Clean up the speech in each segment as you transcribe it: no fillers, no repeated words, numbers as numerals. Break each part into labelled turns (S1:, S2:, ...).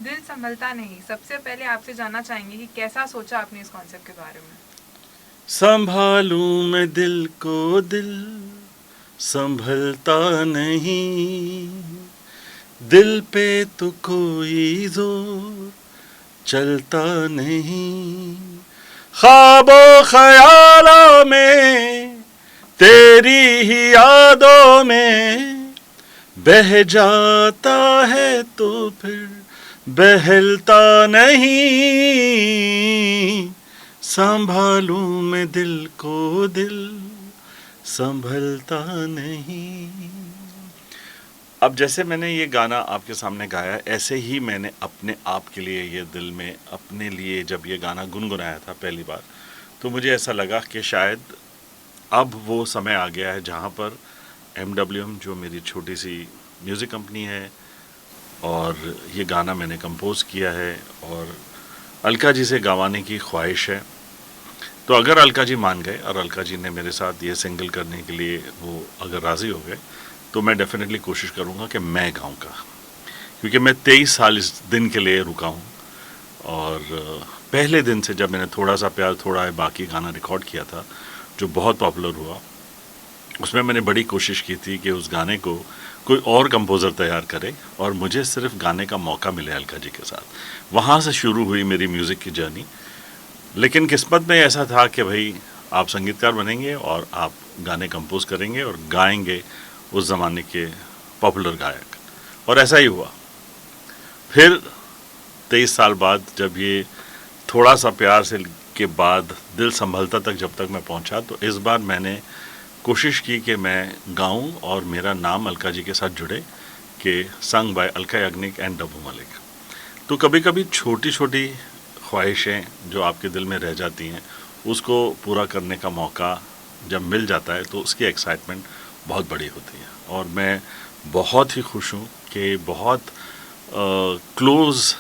S1: दिल संभलता नहीं, सबसे पहले आपसे जानना चाहेंगे कि कैसा सोचा आपने इस कॉन्सेप्ट के बारे में?
S2: संभालूं मैं दिल को, दिल संभलता नहीं, दिल पे तो कोई जोर चलता नहीं, ख्वाबों ख्यालों में तेरी ही यादों में बह जाता है तो फिर बहलता नहीं, संभालूं मैं दिल को, दिल संभलता नहीं। अब जैसे मैंने ये गाना आपके सामने गाया, ऐसे ही मैंने अपने आप के लिए ये दिल में अपने लिए जब ये गाना गुनगुनाया था पहली बार, तो मुझे ऐसा लगा कि शायद अब वो समय आ गया है जहाँ पर MWM, जो मेरी छोटी सी म्यूज़िक कंपनी है, और ये गाना मैंने कंपोज़ किया है और अलका जी से गवाने की ख्वाहिश है। तो अगर अलका जी मान गए और अलका जी ने मेरे साथ ये सिंगल करने के लिए वो अगर राज़ी हो गए, तो मैं डेफिनेटली कोशिश करूँगा कि मैं गाऊँगा, क्योंकि मैं 23 साल इस दिन के लिए रुका हूँ। और पहले दिन से जब मैंने थोड़ा सा प्यार थोड़ा है बाकी गाना रिकॉर्ड किया था, जो बहुत पॉपुलर हुआ, उसमें मैंने बड़ी कोशिश की थी कि उस गाने को कोई और कंपोज़र तैयार करे और मुझे सिर्फ गाने का मौका मिले अलका जी के साथ। वहाँ से शुरू हुई मेरी म्यूज़िक की जर्नी। लेकिन किस्मत में ऐसा था कि भाई आप संगीतकार बनेंगे और आप गाने कंपोज करेंगे और गाएंगे उस ज़माने के पॉपुलर गायक, और ऐसा ही हुआ। फिर 23 साल बाद जब ये थोड़ा सा प्यार से के बाद दिल संभलता तक जब तक मैं पहुंचा, तो इस बार मैंने कोशिश की कि मैं गाऊं और मेरा नाम अलका जी के साथ जुड़े, कि संग बाय अलका याग्निक एंड डब्बू मलिक। तो कभी कभी छोटी छोटी ख्वाहिशें जो आपके दिल में रह जाती हैं, उसको पूरा करने का मौका जब मिल जाता है तो उसकी एक्साइटमेंट बहुत बड़ी होती है। और मैं बहुत ही खुश हूँ कि बहुत क्लोज़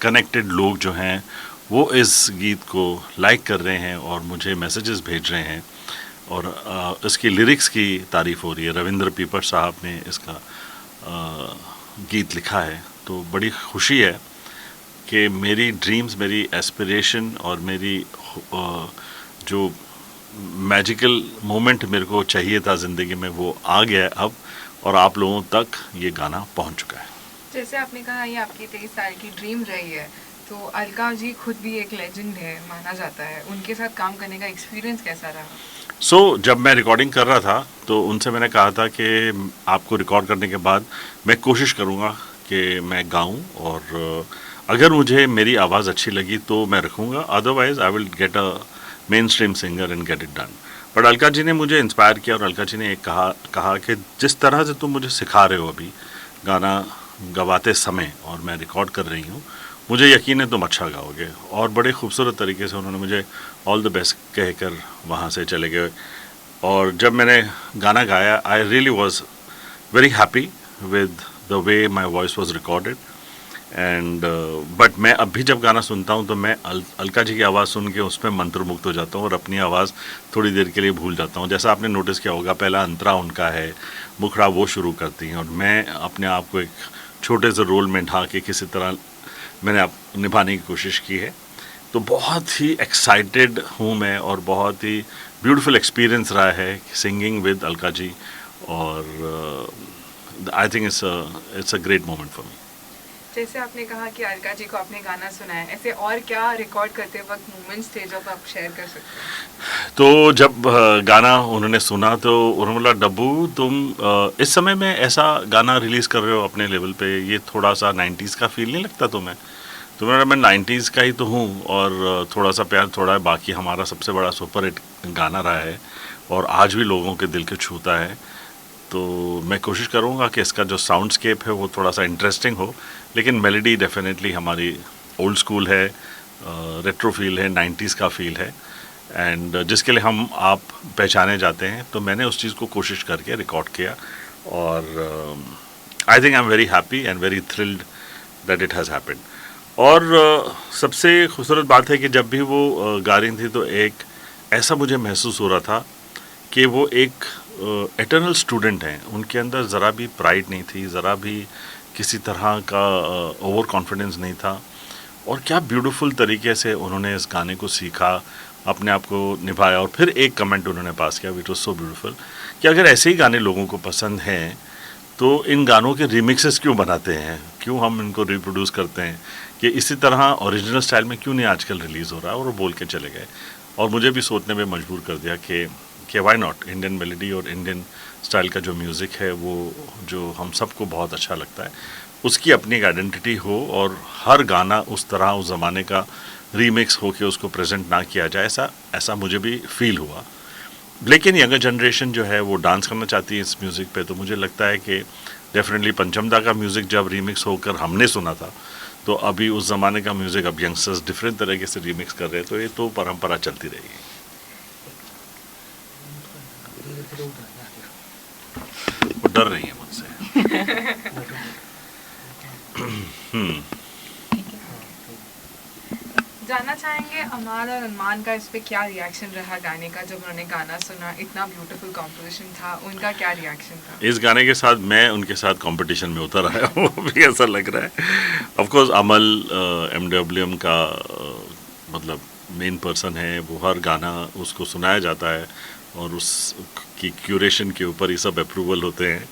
S2: कनेक्टेड लोग जो हैं वो इस गीत को लाइक कर रहे हैं और मुझे मैसेजेस भेज रहे हैं, और इसकी लिरिक्स की तारीफ़ हो रही है। रविंद्र पीपर साहब ने इसका गीत लिखा है, तो बड़ी खुशी है कि मेरी ड्रीम्स, मेरी एस्पिरेशन और मेरी जो मैजिकल मोमेंट मेरे को चाहिए था ज़िंदगी में, वो आ गया है अब, और आप लोगों तक ये गाना पहुंच चुका है।
S1: जैसे आपने कहा ये आपकी 23 साल की ड्रीम रही है, तो अलका जी खुद भी एक लेजेंड है माना जाता है, उनके साथ काम करने का एक्सपीरियंस कैसा रहा?
S2: जब मैं रिकॉर्डिंग कर रहा था तो उनसे मैंने कहा था कि आपको रिकॉर्ड करने के बाद मैं कोशिश करूँगा कि मैं गाऊं, और अगर मुझे मेरी आवाज़ अच्छी लगी तो मैं रखूँगा, otherwise I will get a mainstream singer and get it done. But Alka ji ने मुझे इंस्पायर किया, और अलका जी ने एक कहा कि जिस तरह से तुम मुझे सिखा रहे हो अभी गाना गवाते समय और मैं रिकॉर्ड कर रही हूँ, मुझे यकीन है तुम अच्छा गाओगे। और बड़े खूबसूरत तरीके से उन्होंने मुझे ऑल द बेस्ट कहकर वहाँ से चले गए। और जब मैंने गाना गाया, I really was very happy with the way my voice was recorded. And but मैं अभी जब गाना सुनता हूँ तो मैं अलका जी की आवाज़ सुन के उसमें मंत्रमुग्ध हो जाता हूँ और अपनी आवाज़ थोड़ी देर के लिए भूल जाता हूँ। जैसा आपने नोटिस किया होगा, पहला अंतरा उनका है, मुखड़ा वो शुरू करती हैं, और मैं अपने आप को एक छोटे से रोल में ढा के किसी तरह मैंने आप निभाने की कोशिश की है। तो बहुत ही एक्साइटेड हूँ मैं, और बहुत ही ब्यूटीफुल एक्सपीरियंस रहा है सिंगिंग विद अलका जी, और I think it's a great moment for me.
S1: जैसे आपने कहा कि अलका जी को आपने गाना सुना है, ऐसे और क्या रिकॉर्ड करते वक्त मोमेंट्स थे जो आप शेयर कर सकते हैं?
S2: तो जब गाना उन्होंने सुना तो उन्होंने बोला, डब्बू तुम इस समय में ऐसा गाना रिलीज़ कर रहे हो अपने लेवल पे, ये थोड़ा सा 90s का फील नहीं लगता तुम्हें? तो मैं 90s का ही तो हूँ, और थोड़ा सा प्यार थोड़ा है बाकी हमारा सबसे बड़ा सुपर हिट गाना रहा है और आज भी लोगों के दिल को छूता है। तो मैं कोशिश करूँगा कि इसका जो साउंडस्केप है वो थोड़ा सा इंटरेस्टिंग हो, लेकिन मेलोडी डेफिनेटली हमारी ओल्ड स्कूल है, रेट्रो फील है, 90s का फील है, एंड जिसके लिए हम आप पहचाने जाते हैं। तो मैंने उस चीज़ को कोशिश करके रिकॉर्ड किया, और I think I am very happy and very thrilled that it has happened. और सबसे खूबसूरत बात है कि जब भी वो गा रही थी तो एक ऐसा मुझे महसूस हो रहा था कि वो एक एटर्नल स्टूडेंट हैं, उनके अंदर ज़रा भी प्राइड नहीं थी, ज़रा भी किसी तरह का ओवर कॉन्फिडेंस नहीं था, और क्या ब्यूटीफुल तरीके से उन्होंने इस गाने को सीखा, अपने आप को निभाया, और फिर एक कमेंट उन्होंने पास किया विच वॉज सो ब्यूटीफुल कि अगर ऐसे ही गाने लोगों को पसंद हैं तो इन गानों के रिमिक्सेस क्यों बनाते हैं, क्यों हम इनको रिप्रोड्यूस करते हैं, कि इसी तरह ओरिजिनल स्टाइल में क्यों नहीं आजकल रिलीज़ हो रहा है। और वो बोल के चले गए और मुझे भी सोचने में मजबूर कर दिया कि वाई नॉट, इंडियन मेलोडी और इंडियन स्टाइल का जो म्यूज़िक है वो जो हम सबको बहुत अच्छा लगता है, उसकी अपनी एक आइडेंटिटी हो और हर गाना उस तरह उस ज़माने का रीमिक्स हो के उसको प्रेजेंट ना किया जाए, ऐसा मुझे भी फील हुआ। लेकिन यंगर जनरेशन जो है वो डांस करना चाहती है इस म्यूज़िक पे, तो मुझे लगता है कि डेफिनेटली पंचमदा का म्यूज़िक जब रीमिक्स होकर हमने सुना था, तो अभी उस ज़माने का म्यूज़िक अब यंगस्टर्स डिफरेंट तरीके से रीमिक्स कर रहे हैं, तो ये तो परंपरा चलती रहेगी। वो डर रही है मुझसे।
S1: जानना चाहेंगे अमाल और अरमान का इस पे क्या रिएक्शन रहा गाने का, जब उन्होंने गाना सुना, इतना ब्यूटीफुल कॉम्पोजिशन था, उनका क्या रिएक्शन था?
S2: इस गाने के साथ मैं उनके साथ कंपटीशन में उतर आया हूँ अभी ऐसा लग रहा है। ऑफ कोर्स अमल MWM का मतलब मेन पर्सन है, वो हर गाना उसको सुनाया जाता है और उसकी क्यूरेशन के ऊपर ये सब अप्रूवल होते हैं,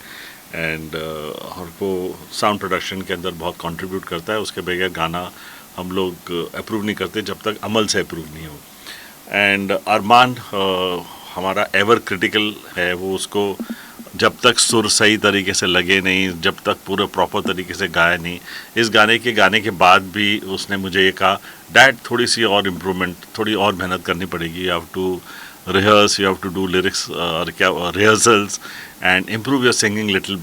S2: एंड और वो साउंड प्रोडक्शन के अंदर बहुत कंट्रीब्यूट करता है। उसके बगैर गाना हम लोग अप्रूव नहीं करते जब तक अमल से अप्रूव नहीं हो। एंड अरमान हमारा एवर क्रिटिकल है, वो उसको जब तक सुर सही तरीके से लगे नहीं, जब तक पूरे प्रॉपर तरीके से गाया नहीं, इस गाने के बाद भी उसने मुझे ये कहा, डैड थोड़ी सी और इम्प्रूवमेंट, थोड़ी और मेहनत करनी पड़ेगी, you have to rehearse, you have to do lyrics और क्या rehearsals and improve your singing little.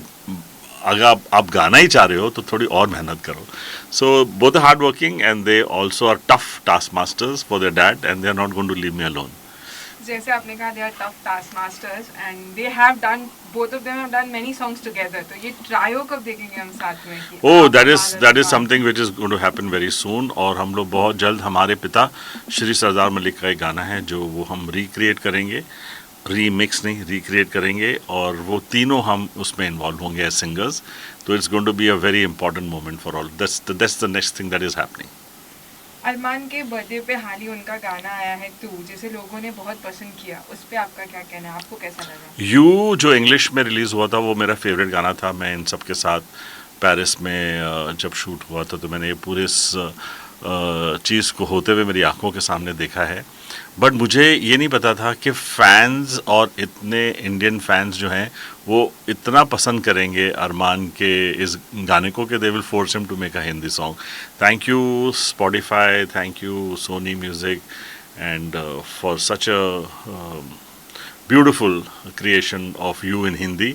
S2: अगर आप गाना ही चाह रहे हो तो थोड़ी और मेहनत करो। So both are hard working and they also are tough taskmasters for their dad and they are not going to leave me alone.
S1: जैसे आपने कहा they are tough taskmasters and they have done, both of them have done many songs together, तो ये trio कब देखेंगे हम साथ में?
S2: Oh that is something which is going to happen very soon. और हम लोग बहुत जल्द, हमारे पिता श्री सरदार मलिक का एक गाना है जो वो हम रिक्रिएट करेंगे, रीमिक्स नहीं रिक्रिएट करेंगे, और वो तीनों हम उसमें इन्वॉल्व होंगे एज सिंगर्स। तो it's going to be a very important moment for all, that's the next thing that is happening.
S1: Armaan के बर्थडे पे हाल ही उनका गाना आया है तू, जिसे लोगों ने बहुत पसंद किया, उस पे आपका क्या कहना है, आपको कैसा लगा?
S2: यू जो इंग्लिश में रिलीज़ हुआ था वो मेरा फेवरेट गाना था। मैं इन सब के साथ पेरिस में जब शूट हुआ था तो मैंने ये पूरे चीज़ को होते हुए मेरी आंखों के सामने देखा है। बट मुझे ये नहीं पता था कि फैंस और इतने इंडियन फैंस जो हैं वो इतना पसंद करेंगे अरमान के इस गाने को कि they will force him to make a Hindi song. Thank you Spotify, thank you Sony music and for such a beautiful creation of you in Hindi.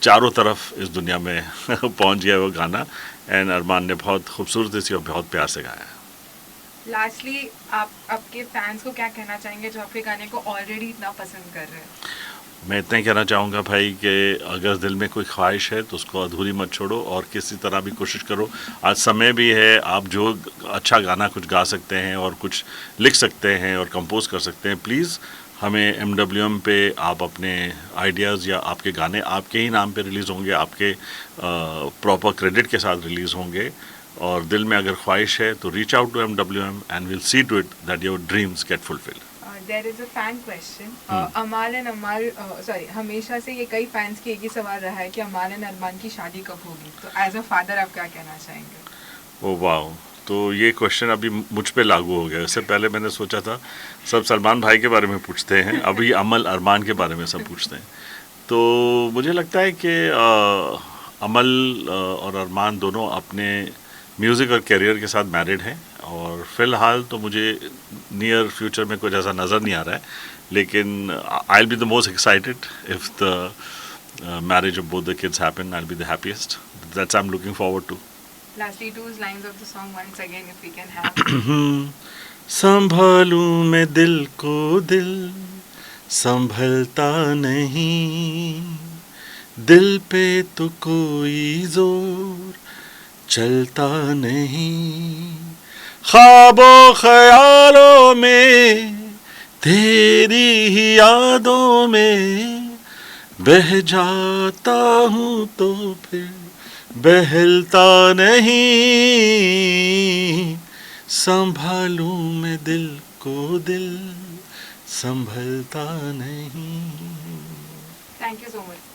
S2: चारों तरफ इस दुनिया में पहुंच गया वो गाना, एंड अरमान ने बहुत खूबसूरती से और बहुत प्यार से गाया।
S1: लास्टली आप आपके फैंस को क्या कहना चाहेंगे जो आपके गाने को ऑलरेडी इतना पसंद कर रहे हैं?
S2: मैं इतना ही कहना चाहूँगा भाई कि अगर दिल में कोई ख्वाहिश है तो उसको अधूरी मत छोड़ो और किसी तरह भी कोशिश करो। आज समय भी है, आप जो अच्छा गाना कुछ गा सकते हैं और कुछ लिख सकते हैं और कंपोज कर सकते हैं, प्लीज़ हमें MWM पे आप अपने आइडियाज़ या आपके गाने आपके ही नाम पे रिलीज़ होंगे, आपके प्रॉपर क्रेडिट के साथ रिलीज़ होंगे। और दिल में अगर ख्वाहिश है तो reach out to MWM and will see to it that your dreams get fulfilled.
S1: There is a fan question, Amaal and Amaal, sorry, हमेशा से ये कई फैंस की एक ही सवाल रहा है कि अमाल एंड अरमान की शादी कब होगी, तो एज अ फादर आप क्या कहना चाहेंगे?
S2: ओ वाह, तो ये क्वेश्चन अभी मुझ पे लागू हो गया। इससे पहले मैंने सोचा था सब सलमान भाई के बारे में पूछते हैं, अभी अमल अरमान के बारे में सब पूछते हैं। तो मुझे लगता है कि अमल और अरमान दोनों अपने म्यूज़िक और करियर के साथ मैरिड हैं, और फ़िलहाल तो मुझे नियर फ्यूचर में कुछ ऐसा नज़र नहीं आ रहा है, लेकिन I will be the most excited if the marriage of both the kids happen. I will be the happiest, that's I am looking forward to.
S1: Lastly, two lines of the song once again, if we can have.
S2: संभालूं मैं दिल को, दिल संभलता नहीं, दिल पे तो कोई जोर चलता नहीं, ख्वाबों ख्यालों में तेरी ही यादों में बह जाता हूँ तो फिर बहलता नहीं, संभालूं मैं दिल को, दिल संभलता नहीं।
S1: Thank you so much.